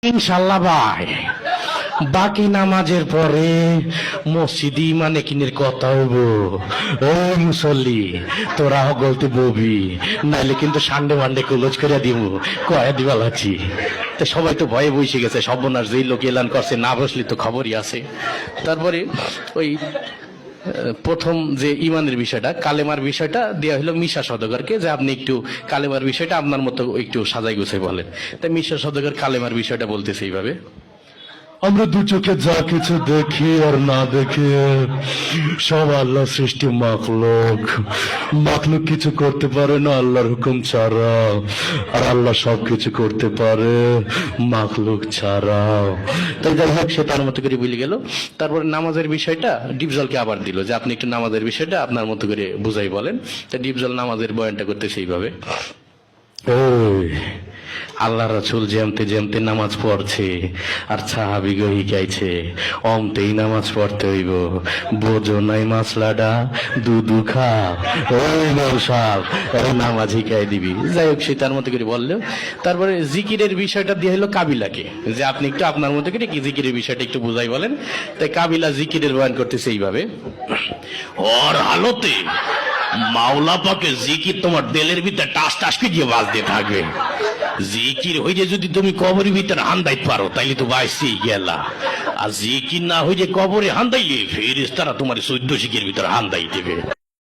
ইনশাল্লাহ ভাই, বাকি নামাজের পরে মসজিদি মানে কিনের কথা হইব। ওই মুসল্লি, তোরা গলতে ববি, নাইলে কিন্তু সানডে মানডে ক্লোজ করে দিব, কয়া দিবা লাগছি। তো সবাই তো ভয়ে বসে গেছে, সর্বনাশ যেই লোক এলান করছে, না বসলি তো খবরই আছে। তারপরে ওই প্রথম যে ইমানের বিষয়টা, কালেমার বিষয়টা দেওয়া হলো মিশা সওদাগরকে, যে আপনি একটু কালেমার বিষয়টা আপনার মতো একটু সাজাই গুছাই বলেন। তাই মিশা সওদাগর কালেমার বিষয়টা বলতেছে এইভাবে: আমরা দু চোখে যা কিছু দেখি আর না দেখি সব আল্লাহ সৃষ্টি মাখলুক। মাখলুক কিছু করতে পারে না আল্লাহর হুকুম ছাড়া, আর আল্লাহ সব কিছু করতে পারে মাখলুক ছাড়া। তাই যাই হোক, সে তার মতো করে বলে গেল। তারপরে নামাজের বিষয়টা ডিপজলকে আবার দিল, যে আপনি একটু নামাজের বিষয়টা আপনার মতো করে বুঝাই বলেন। তা ডিপজল নামাজের বয়ানটা করতে সেইভাবে: আল্লাহ রাসূল যেমতে যেমতে নামাজ পড়ছে আর সাহাবীগো শিখাইছে অমতেই নামাজ পড়তে হইব। বোঝো নাই মাসলাডা, দুধু খা ওই নরসাল, নামাজ শিখাই দিবি। যাই হোক, সে তার মতো করে বললো। তারপরে জিকিরের বিষয়টা দিয়ে হলো কাবিলাকে, যে আপনি একটু আপনার মতো করে কি জিকিরের বিষয়টা একটু বুঝাই বলেন। তাই কাবিলা জিকিরের বয়ান করতেছে এইভাবে: ওর হালতে মাওলা পাকে জিকির তোমার দিলের ভিতরে টাস টাস দিয়ে বাজতে থাকবে। জিকির হইলে যদি তুমি কবরের ভিতরে হান্দাইতে পারো তাইলে তো বাইসেই গেলা, আর জিকির না হইলে কবরে হান্দাইলে ফেরেশতারা তোমার 14 শিখের ভিতরে হান্দাই দেবে।